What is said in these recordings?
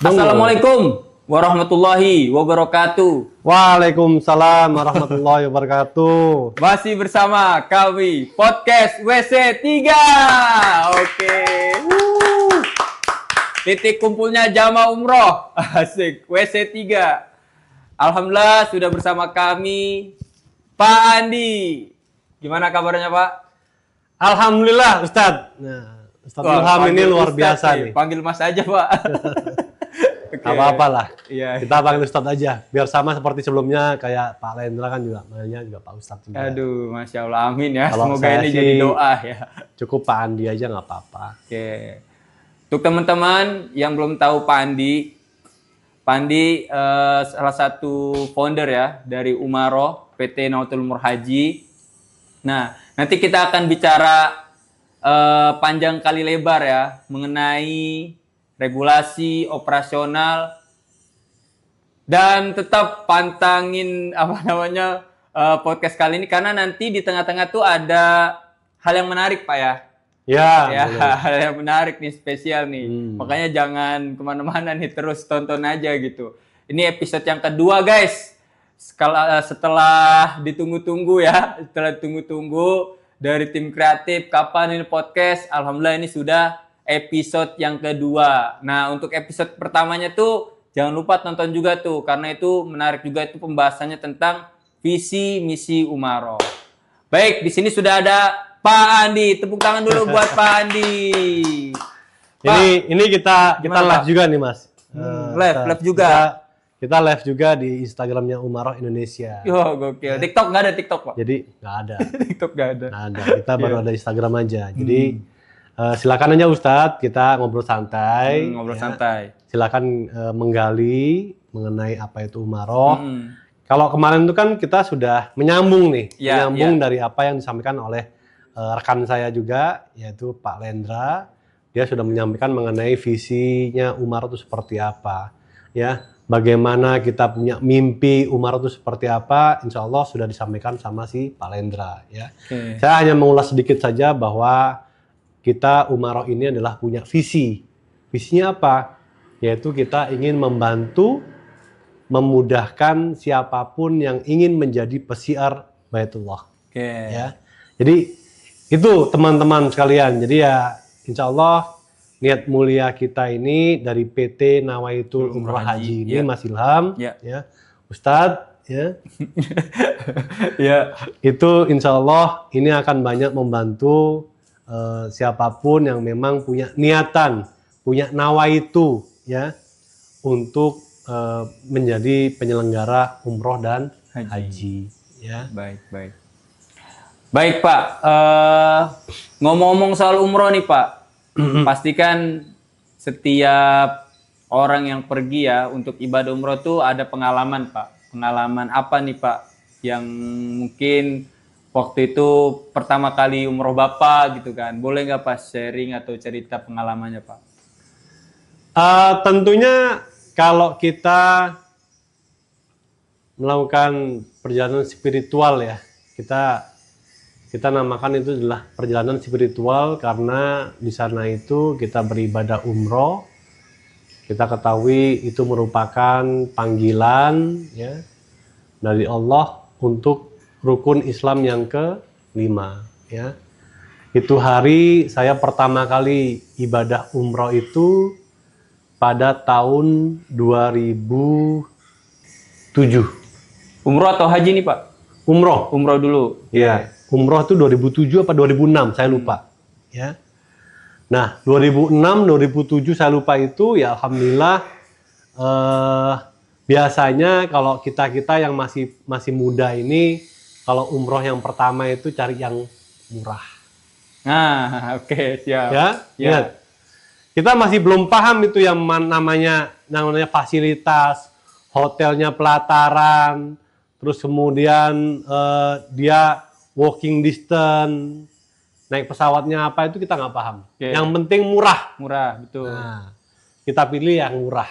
Assalamualaikum warahmatullahi wabarakatuh. Waalaikumsalam warahmatullahi wabarakatuh. Masih bersama kami podcast WC3. Oke. Titik kumpulnya jamaah umroh. Asik. WC3. Alhamdulillah sudah bersama kami Pak Andi. Gimana kabarnya, Pak? Alhamdulillah, Ustadz. Nah, Ustadz Ilham ini luar biasa nih. Panggil Mas aja, Pak. Gak apa-apa lah. Iya. Kita panggil Ustadz aja. Biar sama seperti sebelumnya, kayak Pak Lendra kan juga namanya juga Pak Ustadz juga. Aduh, Masya Allah, amin ya. Kalau semoga ini jadi doa ya. Cukup Pak Andi aja nggak apa-apa. Oke. Untuk teman-teman yang belum tahu Pak Andi salah satu founder ya dari Umaroh PT Nawatul Umroh Haji. Nah, nanti kita akan bicara panjang kali lebar ya mengenai regulasi operasional dan tetap pantangin podcast kali ini karena nanti di tengah-tengah tuh ada hal yang menarik Pak ya. Ya, hal yang menarik nih, spesial nih. Makanya jangan kemana-mana nih, terus tonton aja gitu. Ini episode yang kedua guys. Setelah ditunggu-tunggu ya, dari tim kreatif, kapan ini podcast? Alhamdulillah ini sudah episode yang kedua. Nah, untuk episode pertamanya tuh jangan lupa tonton juga tuh, karena itu menarik juga, itu pembahasannya tentang visi misi Umaroh. Baik, di sini sudah ada Pak Andi. Tepuk tangan dulu buat Pak Andi. Pak, ini kita live juga nih Mas. Live juga. Kita live juga di Instagramnya Umaroh Indonesia. Yo, gokil. TikTok nggak ada TikTok Pak? Jadi nggak ada. TikTok nggak ada. Nggak ada. Kita baru ada Instagram aja. Jadi silakan aja Ustadz, kita ngobrol santai. Santai. Silakan menggali mengenai apa itu Umaroh. Kalau kemarin itu kan kita sudah menyambung nih, dari apa yang disampaikan oleh rekan saya juga, yaitu Pak Lendra. Dia sudah menyampaikan mengenai visinya Umaroh itu seperti apa, ya. Bagaimana kita punya mimpi Umaroh itu seperti apa, insya Allah sudah disampaikan sama si Pak Lendra, ya. Saya hanya mengulas sedikit saja bahwa kita Umaroh ini adalah punya visi. Visinya apa? Yaitu kita ingin membantu, memudahkan siapapun yang ingin menjadi pesiar Baitullah. Ya. Jadi itu teman-teman sekalian. Jadi ya insya Allah niat mulia kita ini dari PT Nawaitul Umroh Haji ini Mas Ilham, ya, Ustadz, ya, itu insya Allah ini akan banyak membantu siapapun yang memang punya niatan, punya nawaitu, ya, untuk menjadi penyelenggara umroh dan haji, ya. Baik Pak, ngomong-ngomong soal umroh nih Pak, pastikan setiap orang yang pergi ya untuk ibadah umroh tuh ada pengalaman Pak. Pengalaman apa nih Pak yang mungkin waktu itu pertama kali umroh Bapak gitu kan? Boleh nggak Pak sharing atau cerita pengalamannya Pak? Tentunya kalau kita melakukan perjalanan spiritual ya, kita namakan itu adalah perjalanan spiritual karena di sana itu kita beribadah umroh. Kita ketahui itu merupakan panggilan ya dari Allah untuk rukun Islam yang ke-5 ya. Itu hari saya pertama kali ibadah umroh itu pada tahun 2007. Umroh atau haji nih Pak? Umroh. Umroh dulu. Iya. Umroh itu 2007 apa 2006, saya lupa. Ya. Nah, 2006, 2007 saya lupa itu, ya alhamdulillah. Biasanya kalau kita yang masih muda ini, kalau umroh yang pertama itu cari yang murah. Nah, oke, siap. Ya, ingat. Kita masih belum paham itu yang namanya fasilitas, hotelnya pelataran, terus kemudian dia walking distance, naik pesawatnya apa itu kita nggak paham. Yang penting murah. Murah, betul. Nah, kita pilih yang murah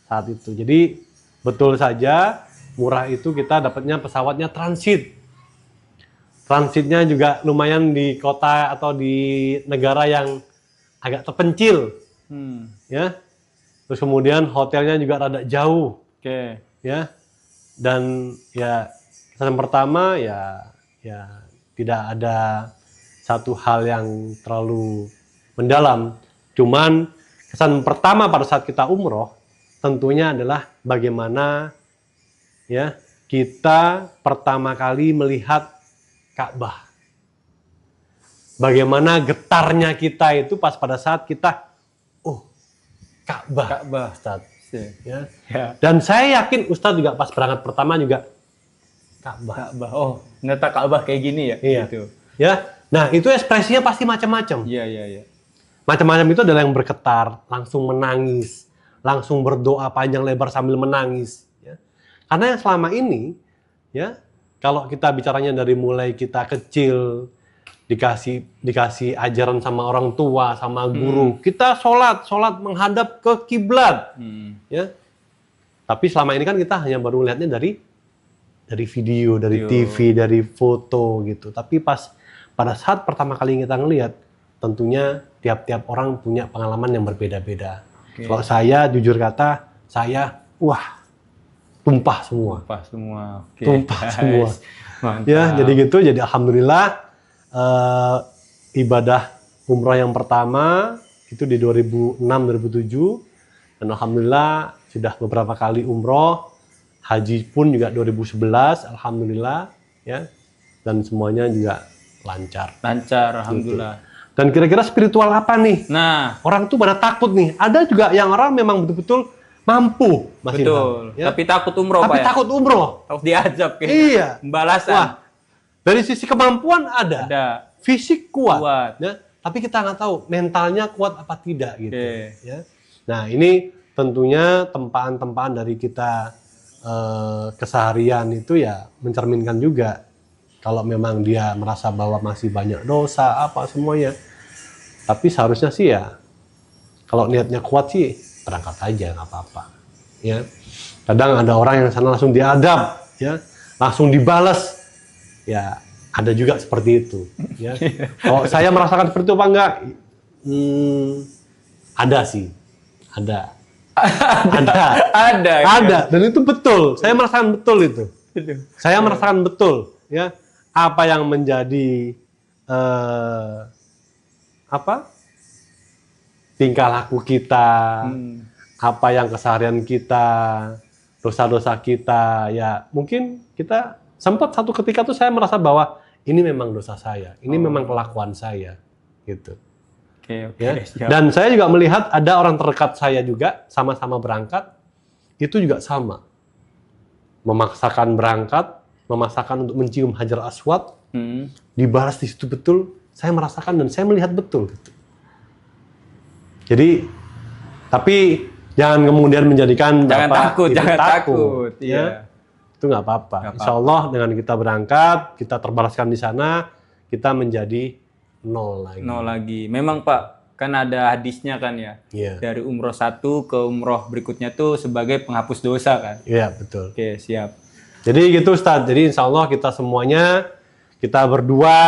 saat itu. Jadi betul saja murah itu kita dapatnya pesawatnya transit. Transitnya juga lumayan di kota atau di negara yang agak terpencil, ya. Terus kemudian hotelnya juga rada jauh, Oke. ya. Dan ya kesan pertama ya tidak ada satu hal yang terlalu mendalam. Cuman kesan pertama pada saat kita umroh tentunya adalah bagaimana ya kita pertama kali melihat Ka'bah. Bagaimana getarnya kita itu pas pada saat kita, oh Ka'bah, Ustadz. Ya. Ya. Dan saya yakin Ustadz juga pas berangkat pertama juga Ka'bah. Ka'bah. Oh, ternyata Ka'bah kayak gini ya? Iya. Gitu. Ya. Nah itu ekspresinya pasti macam-macam. Iya. Macam-macam itu adalah yang bergetar, langsung menangis, langsung berdoa panjang lebar sambil menangis. Ya. Karena yang selama ini, ya kalau kita bicaranya dari mulai kita kecil, dikasih ajaran sama orang tua, sama guru, kita sholat menghadap ke kiblat, ya. Tapi selama ini kan kita hanya baru lihatnya dari video, dari TV, dari foto gitu. Tapi pada saat pertama kali kita ngelihat, tentunya tiap-tiap orang punya pengalaman yang berbeda-beda. Okay. Kalau saya jujur kata, tumpah semua. Okay. Tumpah semua. Mantap. Ya, jadi gitu. Jadi alhamdulillah ibadah umroh yang pertama itu di 2006-2007 dan alhamdulillah sudah beberapa kali umroh, haji pun juga 2011 alhamdulillah ya, dan semuanya juga lancar Alhamdulillah. Gitu. Dan kira-kira spiritual apa nih? Nah, orang tuh pada takut nih. Ada juga yang orang memang betul-betul mampu, Mas betul. Ilham, ya? Tapi takut umroh, Tapi Pak ya? takut umroh. Takut diajab kayaknya. Iya. Pembalasan. Wah, dari sisi kemampuan ada. Fisik kuat. Ya? Tapi kita nggak tahu mentalnya kuat apa tidak gitu. Ya. Nah ini tentunya tempaan-tempaan dari kita keseharian itu ya mencerminkan juga kalau memang dia merasa bahwa masih banyak dosa apa semuanya. Tapi seharusnya sih ya kalau niatnya kuat sih berangkat aja nggak apa-apa. Ya. Kadang ada orang yang sana langsung diadab, ya, langsung dibales, ya. Ada juga seperti itu. Ya. Kalau saya merasakan seperti itu apa enggak? Ada sih. Ada. Dan itu betul. Saya merasakan betul itu. Saya merasakan betul. Ya. Apa yang menjadi tingkah laku kita, apa yang keseharian kita, dosa-dosa kita. Ya mungkin kita sempat satu ketika tuh saya merasa bahwa ini memang dosa saya, ini memang kelakuan saya, gitu. Oke. Ya. Dan saya juga melihat ada orang terdekat saya juga sama-sama berangkat, itu juga sama, memaksakan berangkat, memaksakan untuk mencium Hajar Aswad, dibalas di situ betul, saya merasakan dan saya melihat betul. Gitu. Jadi, tapi jangan kemudian menjadikan jangan takut, ya. Iya. Itu nggak apa-apa. Insya Allah dengan kita berangkat, kita terbalaskan di sana, kita menjadi nol lagi. Memang Pak, kan ada hadisnya kan ya. Yeah. Dari umroh 1 ke umroh berikutnya tuh sebagai penghapus dosa kan. Iya, betul. Oke, siap. Jadi gitu Ustadz, jadi insya Allah kita semuanya, kita berdua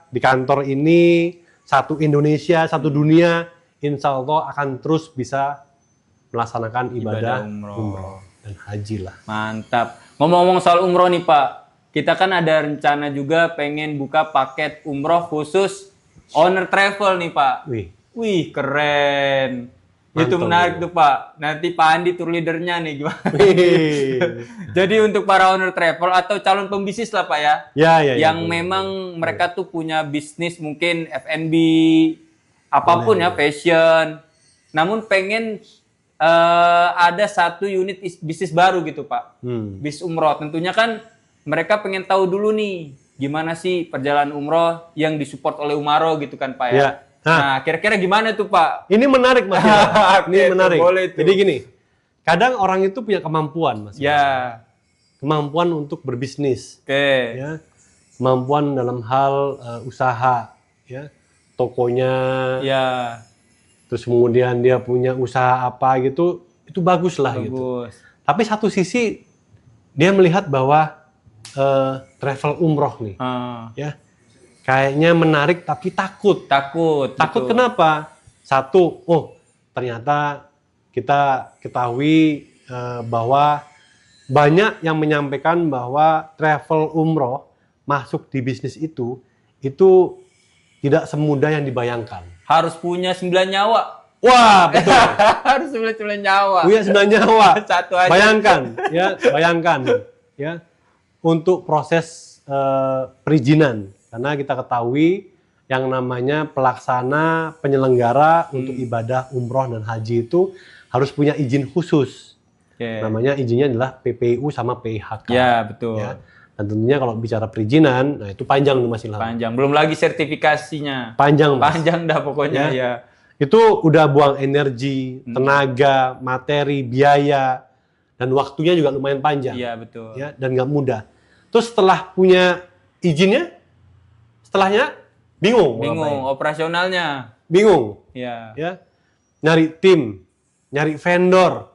di kantor ini, satu Indonesia, satu dunia, insya Allah akan terus bisa melaksanakan ibadah umroh dan haji lah. Mantap. Ngomong-ngomong soal umroh nih Pak, kita kan ada rencana juga pengen buka paket umroh khusus owner travel nih Pak. Wih keren. Mantap, itu menarik tuh Pak. Nanti Pak Andi tour leadernya nih gimana? Jadi untuk para owner travel atau calon pembisnis lah Pak ya. Yang memang mereka tuh punya bisnis mungkin F&B, apapun ya, fashion. Namun pengen ada satu unit bisnis baru gitu Pak, bis umroh. Tentunya kan mereka pengen tahu dulu nih gimana sih perjalanan umroh yang disupport oleh Umaro gitu kan Pak ya. Nah kira-kira gimana tuh Pak? Ini menarik Mas. Ini menarik. Boleh tuh. Jadi gini, kadang orang itu punya kemampuan Mas. Ya. Kemampuan untuk berbisnis. Ya. Kemampuan dalam hal usaha, ya, tokonya. Ya. Terus kemudian dia punya usaha apa gitu, itu bagus lah gitu. Tapi satu sisi dia melihat bahwa travel umroh nih, ya kayaknya menarik tapi takut. Takut Kenapa? Satu, ternyata kita ketahui bahwa banyak yang menyampaikan bahwa travel umroh masuk di bisnis itu tidak semudah yang dibayangkan. Harus punya 9 nyawa. Wah, betul. Harus 9 nyawa. Punya 9 nyawa. Satu aja. Bayangkan ya. Untuk proses perizinan, karena kita ketahui yang namanya pelaksana penyelenggara untuk ibadah umroh dan haji itu harus punya izin khusus. Namanya izinnya adalah PPU sama PIHK. Ya, betul. Ya. Dan tentunya kalau bicara perizinan, nah itu panjang nih Mas Ilham. Panjang, belum lagi sertifikasinya. Panjang, Mas. Panjang dah pokoknya ya. Itu udah buang energi, tenaga, materi, biaya, dan waktunya juga lumayan panjang. Iya, betul. Ya, dan nggak mudah. Terus setelah punya izinnya, setelahnya bingung operasionalnya. Bingung. Iya. Ya. Nyari tim, nyari vendor.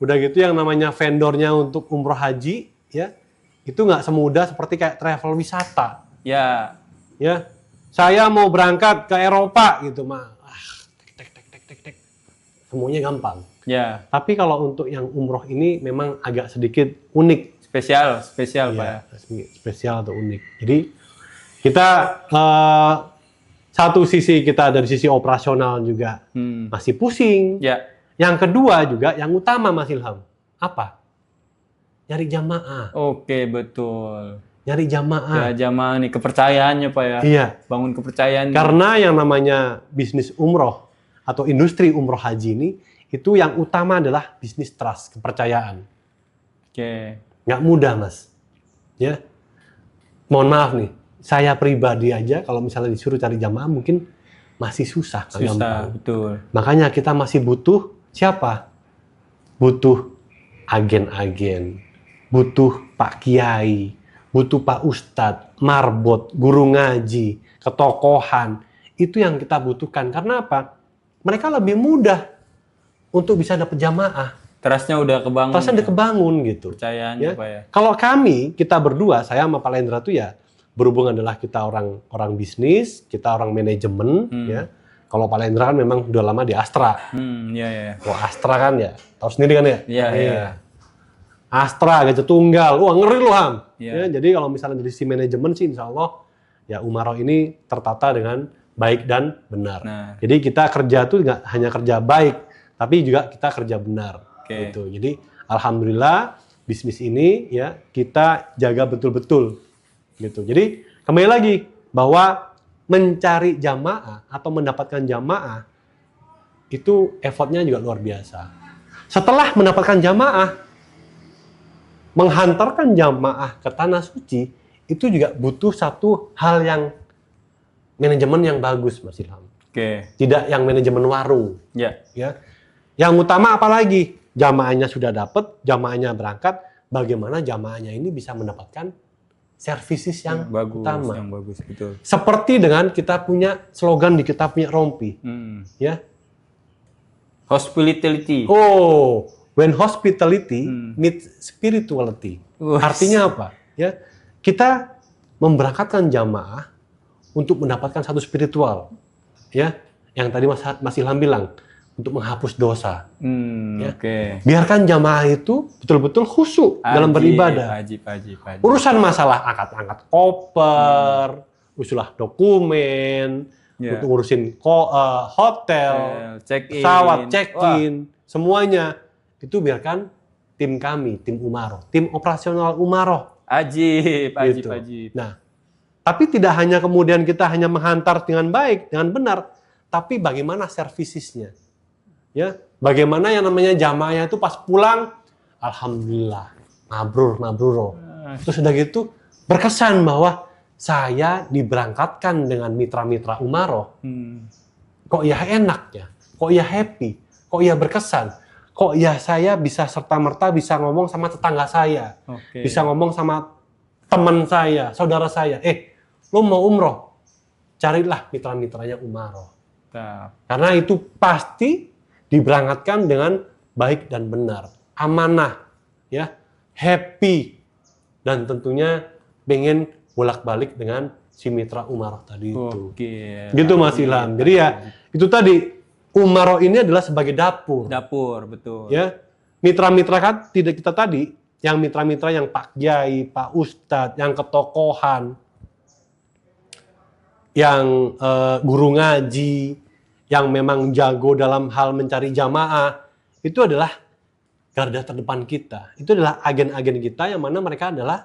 Udah gitu yang namanya vendornya untuk umroh haji, ya. Itu nggak semudah seperti kayak travel wisata. Ya. Ya. Saya mau berangkat ke Eropa gitu, mah. Tek. Semuanya gampang. Ya. Tapi kalau untuk yang umroh ini memang agak sedikit unik. Spesial Ya, Pak ya. Spesial atau unik. Jadi kita satu sisi kita dari sisi operasional juga masih pusing. Ya. Yang kedua juga yang utama Mas Ilham, apa? Nyari jamaah. Oke, betul. Nyari jamaah. Ya, jamaah nih kepercayaannya Pak ya. Iya. Bangun kepercayaan. Karena yang namanya bisnis umroh atau industri umroh haji ini itu yang utama adalah bisnis trust, kepercayaan. Oke. Nggak mudah, Mas. Ya. Mohon maaf nih, saya pribadi aja kalau misalnya disuruh cari jamaah mungkin masih susah. Susah, betul. Makanya kita masih butuh siapa? Butuh agen-agen, butuh Pak Kiai, butuh Pak Ustadz, marbot, guru ngaji, ketokohan. Itu yang kita butuhkan. Karena apa? Mereka lebih mudah untuk bisa dapat jamaah. Trustnya udah kebangun. Trustnya udah kebangun gitu. Percayaannya Ya. Pak ya. Kalau kita berdua, saya sama Pak Lendra tuh ya berhubung adalah kita orang bisnis, kita orang manajemen, ya. Kalau Pak Lendra kan memang udah lama di Astra. Iya. Wah, Astra kan ya, tahu sendiri kan ya? Iya. Astra, Gajah Tunggal, wah ngeri loh Ham. Iya. Ya, jadi kalau misalnya dari sisi manajemen sih insya Allah, ya umroh ini tertata dengan baik dan benar. Nah. Jadi kita kerja tuh nggak hanya kerja baik, tapi juga kita kerja benar. Oke. Gitu. Jadi alhamdulillah bisnis ini ya kita jaga betul-betul. Gitu. Jadi kembali lagi bahwa mencari jamaah atau mendapatkan jamaah itu effortnya juga luar biasa. Setelah mendapatkan jamaah, menghantarkan jamaah ke tanah suci itu juga butuh satu hal yang manajemen yang bagus, Mas Ilham. Oke. Tidak yang manajemen warung. Ya. Ya. Yang utama apalagi? Jamaahnya sudah dapat, jamaahnya berangkat, bagaimana jamaahnya ini bisa mendapatkan services yang bagus, utama. yang bagus betul. Seperti dengan kita punya slogan di kita punya rompi, ya. Hospitality. Oh, when hospitality meets spirituality. Artinya apa? Ya, kita memberangkatkan jamaah untuk mendapatkan satu spiritual, ya. Yang tadi Mas Ilham bilang untuk menghapus dosa. Ya. Oke. Biarkan jamaah itu betul-betul khusyuk dalam beribadah. Ajib. Urusan masalah angkat-angkat koper, usulah dokumen, untuk ngurusin hotel, pesawat, check-in, semuanya itu biarkan tim kami, tim Umaroh, tim operasional Umaroh. Ajib. Nah, tapi tidak hanya kemudian kita hanya menghantar dengan baik, dengan benar, tapi bagaimana servisisnya. Ya, bagaimana yang namanya jamaahnya itu pas pulang, alhamdulillah, mabrur. Terus sudah gitu berkesan bahwa saya diberangkatkan dengan mitra-mitra Umaroh. Kok ya enak ya, kok ya happy, kok ya berkesan, kok ya saya bisa serta-merta bisa ngomong sama tetangga saya, bisa ngomong sama teman saya, saudara saya, lo mau umroh, carilah mitra-mitranya Umaroh. Karena itu pasti diberangkatkan dengan baik dan benar, amanah, ya, happy, dan tentunya pengen bolak-balik dengan si mitra Umaroh tadi itu. Gitu Mas Ilham. Jadi ya itu tadi Umaro ini adalah sebagai dapur. Dapur, betul. Ya, mitra-mitra kan tidak kita tadi, yang mitra-mitra yang Pak Kiai, Pak Ustadz, yang ketokohan, yang guru ngaji, yang memang jago dalam hal mencari jamaah, itu adalah garda terdepan kita. Itu adalah agen-agen kita yang mana mereka adalah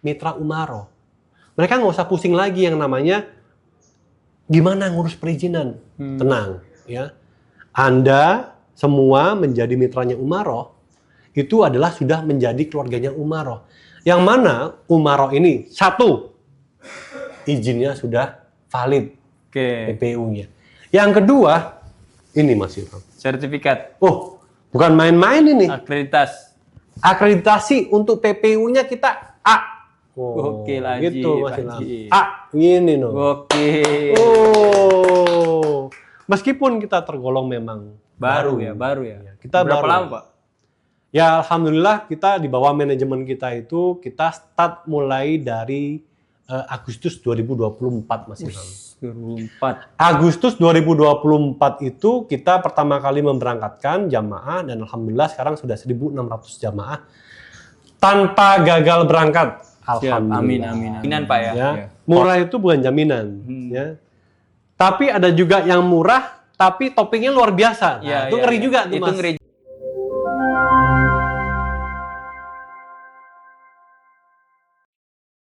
mitra Umaro. Mereka nggak usah pusing lagi yang namanya gimana ngurus perizinan. Tenang, ya. Anda semua menjadi mitranya Umaro, itu adalah sudah menjadi keluarganya Umaro. Yang mana Umaro ini, satu, izinnya sudah valid, PPU-nya. Yang kedua, ini Mas Ilham. Sertifikat. Oh, bukan main-main ini. Akreditasi untuk PPU-nya kita A. Oh, gokil Haji, gitu Mas Ilham. A, gini no. Gokil. Oh, meskipun kita tergolong memang baru ya. Kita berapa baru. lama, Pak? Ya, alhamdulillah kita di bawah manajemen kita itu kita start mulai dari Agustus 2024 Mas Ilham. 2024. Agustus 2024 itu kita pertama kali memberangkatkan jamaah dan alhamdulillah sekarang sudah 1.600 jamaah tanpa gagal berangkat. Alhamdulillah. Amin. Jaminan Pak ya. Ya. Murah itu bukan jaminan, ya. Tapi ada juga yang murah tapi toppingnya luar biasa. Nah, itu ngeri juga tuh Mas. Itu ngeri.